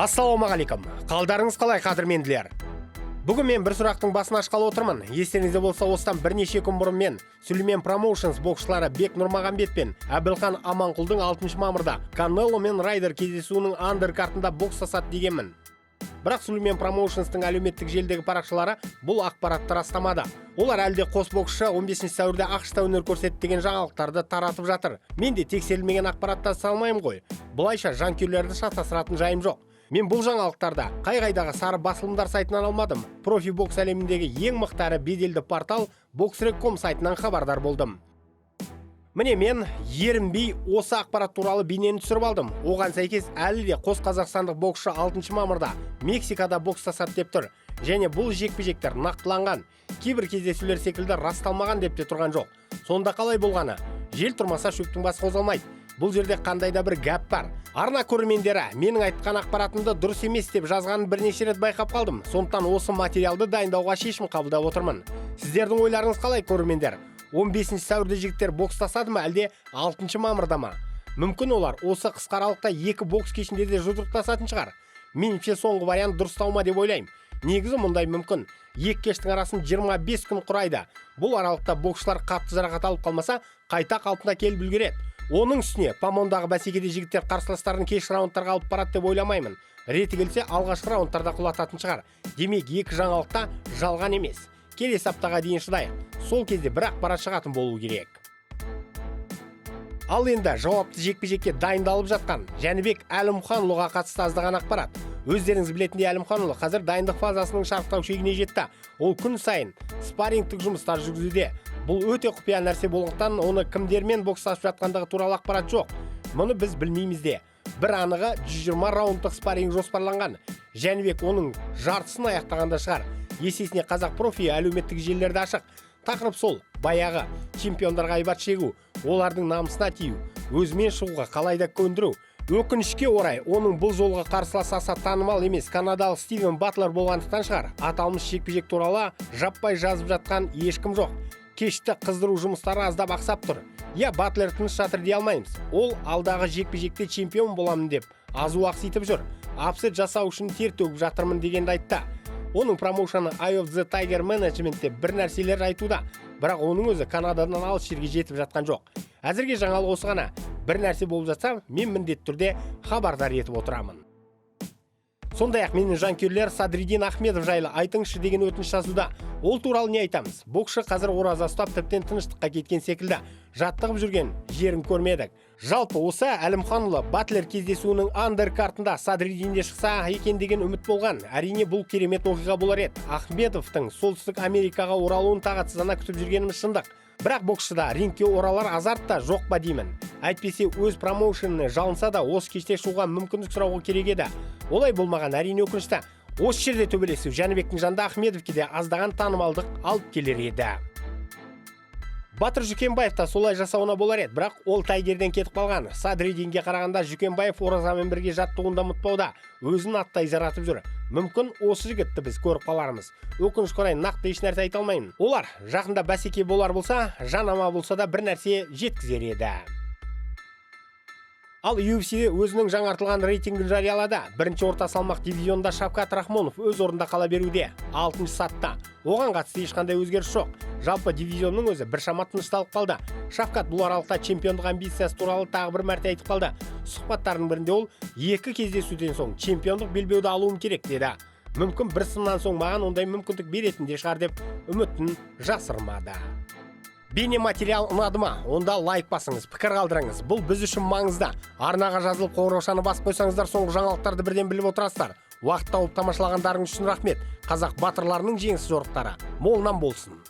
Ассалаумағалейкум. Қалдарыңыз қалай, қадірменділер? Бүгін мен бір сұрақтың басын ашқалы отырмын. Естеріңізде болса, осыдан бірнеше күн бұрын мен Сүлеймен Промоушенс боксшылары Бек Нұрмағанбет пен Әбілхан Аманқұлдың 6 мамырда Канело мен Райдер кездесуінің андеркартында бокстасады дегенмін. Бірақ Сүлеймен Промоушенстың әлеуметтік желідегі парақшалары бұл ақпаратты растамады. Олар әлде қос боксшы 15 сәуірде ақш-та өнер көрсетті деген жаңалықтарды таратып жатыр. Мен де тексерілмеген ақпаратты салмаймын ғой. Бұлайша жанкүйерлерді шатастыратын жайым жоқ. Мен бұл жаңалықтарда қай-қайдағы сары басылымдар сайтынан алмадым. Профи бокс әлеміндегі ең мықты әрі беделді портал Boxrec.com сайтынан хабардар болдым. Міне мен ерінбей осы ақпарат туралы бейнені түсіріп алдым. Оған сәйкес әлі де қос қазақстандық боксшы 6 мамырда Мексикада бокстасады деп тұр. Және бұл жекпе-жектер нақтыланған. Кейбір кездесулер секілді расталмаған деп те тұрған жоқ. Сонда қалай болғаны? Жел тұрмаса шөптің басы қозғалмайды. Бұл жерде қандай да бір гәп бар. Арна көрермендері менің айтқан ақпаратымды дұрыс емес деп жазғанын бірнеше рет байқап қалдым. Сондықтан осы материалды дайындауға шешім қабылдап отырмын. Сіздердің ойларыңыз қалай, көрермендер? 15 сәуірде жігіттер бокстасады ма, әлде 6 мамырда ма? Мүмкін олар осы қысқа аралықта екі бокс кешінде де жұдырықтасатын шығар. Меніңше соңғы вариант дұрыстау ма деп ойлаймын. Негізі мұндай мүмкін. Екі кештің арасын 25 күн құрайды. Бұл аралықта боксшылар қатты жарақат алып қалмаса, қайта қалпына келіп үлгереді. Оның үстіне Памондағы бәсекеде жігіттер қарсыластарын кеш раундтарға алып барады деп ойламаймын. Реті келсе алғашқы раундтарда құлататын шығар. Демек, екі жаңалықта жалған емес. Келесі аптаға дейін шыдайық. Сол кезде бір ақпарат шығатын болу керек. Ал енді жауапты жекпе-жекке дайындалып жатқан Жәнібек Әлімханұлыға қатысты аздаған ақпарат. Өздеріңіз білетіндей, Әлімханұлы қазір дайындық фазасының шарықтау шегіне жетті. Ол күн сайын спаррингтік жұмыстар жүргізуде. Бұл өте құпия нәрсе болғандықтан оны кімдермен бокстасып жатқандығы туралы ақпарат жоқ. Мұны біз білмейміз де. Бір анығы 120 раундтық спарринг жоспарланған. Жәнібек оның жартысын аяқтағанда шығар. Есесіне қазақ профи әлеуметтік желілерді ашық. Тақырып сол, баяғы чемпиондарға айбат шегу, олардың намысына тию, өзімен шығуға қалайда көндіру. Өкінішке орай, оның бұл жолға қарсылас аса танымал емес канадалық Стивен Батлер болғандықтан шығар. Аталмыш жекпе-жек туралы жаппай жазып жатқан ешкім жоқ. Кешті қыздыру жұмыстары аздап ақсап тұр. Батлер тыныш жатыр дей алмаймыз. Ол алдағы жекпе-жекте чемпион боламын деп азу ақситып жүр. Апсет жасау үшін тер төгіп жатырмын дегенді айтты. Оның промоушаны Eye of the Tiger менеджментте бір нәрселер айтуда, бірақ оның өзі Канададан алыс жерге жетіп жатқан жоқ. Әзірге жаңалық осы ғана. Бір нәрсе болып жатса, мен міндетті түрде хабардар етіп отырамын. Сондай-ақ менің жанкүйерлер Садриддин Ахмедов жайлы айтыңызшы деген өтініш жазуда. Ол туралы не айтамыз? Боксшы қазір ораза ұстап тіптен тыныштыққа кеткен секілді. Жаттығып жүрген жерін көрмедік. Жалпы осы Әлімханұлы Батлер кездесуінің андеркартында Садриддинде шықса екен деген үміт болған. Әрине бұл керемет оқиға болар еді. Ахмедовтың солтүстік Америкаға оралуын тағатсыздана күтіп жүргеніміз шындық. Бірақ боксшыда рингке оралар азарт та жоқ па деймін. Әйтпесе өз промоушеніне жалынса да осы кеште шығуға мүмкіндік сұрауға керек еді. Олай болмаған, әрине өкінішті. Осы жерде төбелесу Жәнібектің жанында Ахмедовке де аздаған танымалдық алып келер еді. Батыр Жүкенбаев та солай жасауына болар еді, бірақ ол Тайгерден кетіп қалған. Садриддинге қарағанда Жүкенбаев оразамен бірге жаттығуында ұмытпауда, өзін аттай жаратып жүр. Мүмкін осы жігітті біз көріп қалармыз. Өкінішке орай нақты еш нәрсе айта алмаймын. Олар жақында бәсеке болар болса, жанама болса да бір нәрсе жеткізер еді. Ал UFC өзінің жаңартылған рейтингін жариялады. Бірінші орта салмақ дивизионда Шавкат Рахмонов өз орында қала беруде, 6 сатта. Оған қатысты ешқандай өзгеріс жоқ. Жалпы дивизионның өзі біршама тынышталып қалды. Шавкат бұл аралықта чемпиондық амбициясы туралы тағы бір мәрте айтып қалды. Сұхбаттарының бірінде ол екі кездесуден соң чемпиондық белбеуді алуым керек деді. Мүмкін бір сыннан соң маған ондай мүмкіндік беретінде шығар деп үмітін жасырмады. Бейне материал ұнады ма? Онда лайк басыңыз, пікір қалдырыңыз. Бұл біз үшін маңызды. Арнаға жазылып қоңыраушаны басып қойсаңыздар, соңғы жаңалықтарды бірден біліп отырасыздар. Уақыт тауып тамашалағандарыңыз үшін рахмет. Қазақ батырларының жеңіс жорықтары молынан болсын.